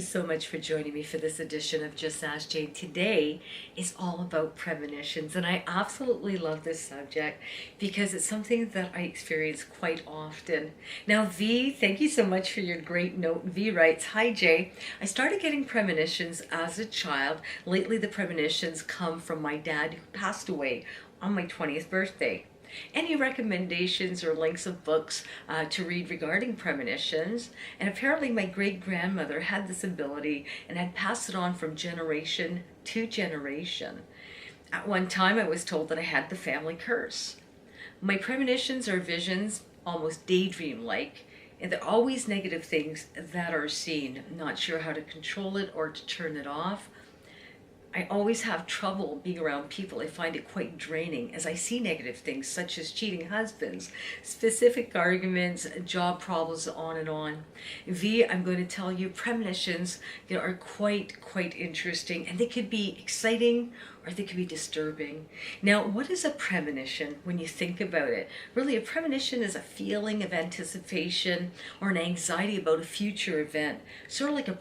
so much for joining me for this edition of Just Ask Jane. Today is all about premonitions, and I absolutely love this subject because it's something that I experience quite often. Now, V, thank you so much for your great note. V writes, "Hi Jay, I started getting premonitions as a child. Lately, the premonitions come from my dad who passed away on my 20th birthday. Any recommendations or links of books to read regarding premonitions? And apparently my great-grandmother had this ability and had passed it on from generation to generation. At one time I was told that I had the family curse. My premonitions are visions, almost daydream-like, and they're always negative things that are seen. I'm not sure how to control it or to turn it off. I always have trouble being around people. I find it quite draining as I see negative things such as cheating husbands, specific arguments, job problems, on and on." V, I'm going to tell you, premonitions, are quite interesting, and they could be exciting or they could be disturbing. Now, what is a premonition when you think about it? Really, a premonition is a feeling of anticipation or an anxiety about a future event, sort of like a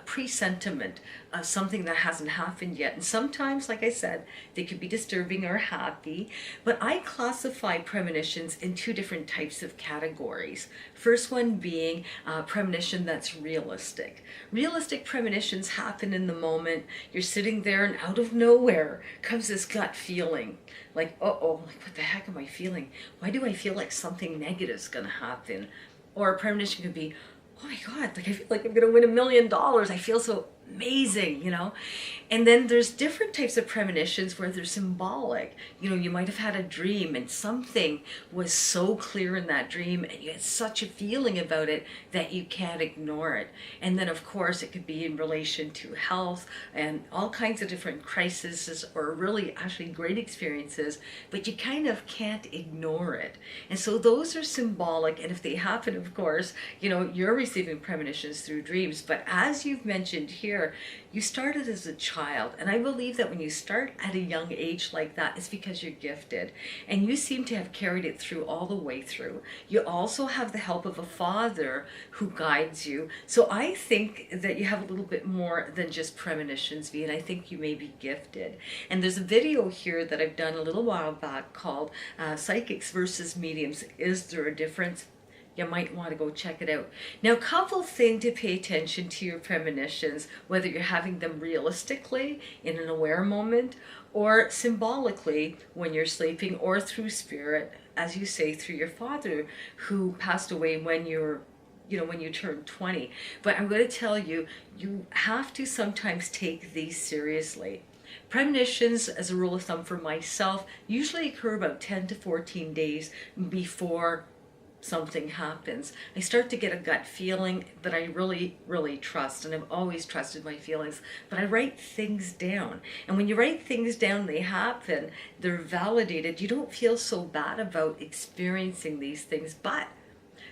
presentiment of something that hasn't happened yet. And sometimes, like I said, they could be disturbing or happy. But I classify premonitions in two different types of categories. First one being a premonition that's realistic. Realistic premonitions happen in the moment. You're sitting there and out of nowhere comes this gut feeling. Like, uh-oh, like what the heck am I feeling? Why do I feel like something negative is going to happen? Or a premonition could be, oh my God, like I feel like I'm going to win $1 million. I feel so amazing. And then there's different types of premonitions where they're symbolic. You might have had a dream and something was so clear in that dream and you had such a feeling about it that you can't ignore it. And then of course it could be in relation to health and all kinds of different crises or really actually great experiences, but you kind of can't ignore it. And so those are symbolic, and if they happen, of course, you're receiving premonitions through dreams. But as you've mentioned here, you started as a child, and I believe that when you start at a young age like that, it's because you're gifted, and you seem to have carried it through all the way through. You also have the help of a father who guides you. So I think that you have a little bit more than just premonitions, V, and I think you may be gifted. And there's a video here that I've done a little while back called Psychics versus Mediums. Is there a difference? You might want to go check it out. Now, couple thing to pay attention to your premonitions, whether you're having them realistically in an aware moment or symbolically when you're sleeping or through spirit, as you say, through your father who passed away when when you turned 20. But I'm going to tell you, you have to sometimes take these seriously. Premonitions, as a rule of thumb for myself, usually occur about 10 to 14 days before something happens. I start to get a gut feeling that I really trust, and I've always trusted my feelings, but I write things down. And when you write things down, they happen, they're validated. You don't feel so bad about experiencing these things, but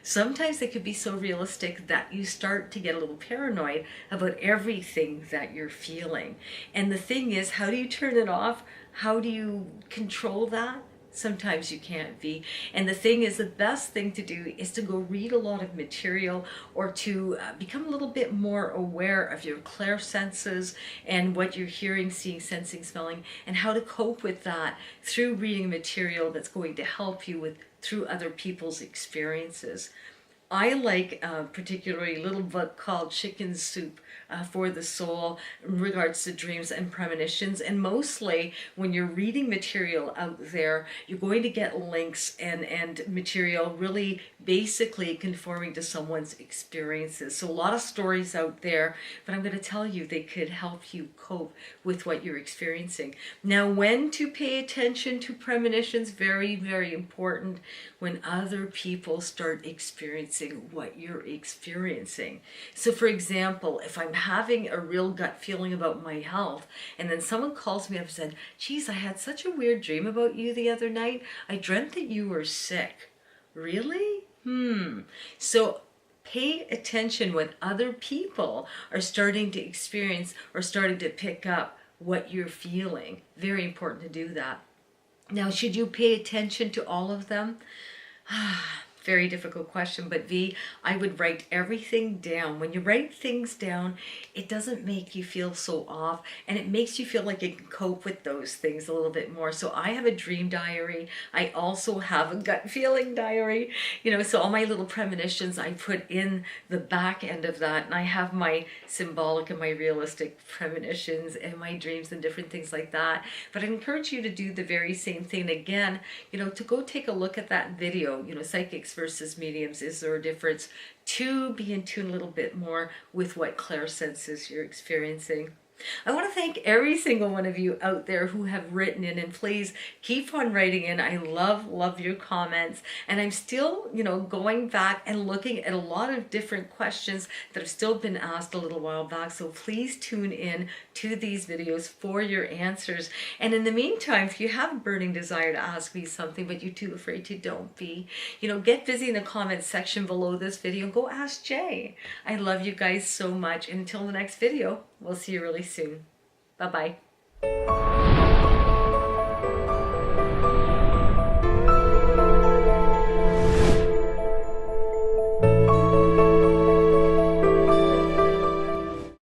sometimes they could be so realistic that you start to get a little paranoid about everything that you're feeling. And the thing is, how do you turn it off? How do you control that? Sometimes you can't be. And the thing is, the best thing to do is to go read a lot of material or to become a little bit more aware of your clairsenses and what you're hearing, seeing, sensing, smelling, and how to cope with that through reading material that's going to help you through other people's experiences. I like particularly a little book called Chicken Soup for the Soul in regards to dreams and premonitions. And mostly when you're reading material out there, you're going to get links and material really basically conforming to someone's experiences. So a lot of stories out there, but I'm going to tell you they could help you cope with what you're experiencing. Now, when to pay attention to premonitions, very important, when other people start experiencing what you're experiencing. So for example, if I'm having a real gut feeling about my health, and then someone calls me up and said, "Geez, I had such a weird dream about you the other night. I dreamt that you were sick." Really? So pay attention when other people are starting to experience or starting to pick up what you're feeling. Very important to do that. Now, should you pay attention to all of them? very difficult question, but V, I would write everything down. When you write things down, it doesn't make you feel so off, and it makes you feel like you can cope with those things a little bit more. So I have a dream diary. I also have a gut feeling diary, so all my little premonitions I put in the back end of that, and I have my symbolic and my realistic premonitions and my dreams and different things like that. But I encourage you to do the very same thing again, to go take a look at that video, psychics versus mediums, is there a difference, to be in tune a little bit more with what clairsenses you're experiencing. I want to thank every single one of you out there who have written in, and please keep on writing in. I love your comments, and I'm still, going back and looking at a lot of different questions that have still been asked a little while back. So please tune in to these videos for your answers. And in the meantime, if you have a burning desire to ask me something, but you're too afraid to, don't be. Get busy in the comments section below this video and go ask Jay. I love you guys so much. And until the next video, we'll see you really soon. Bye-bye.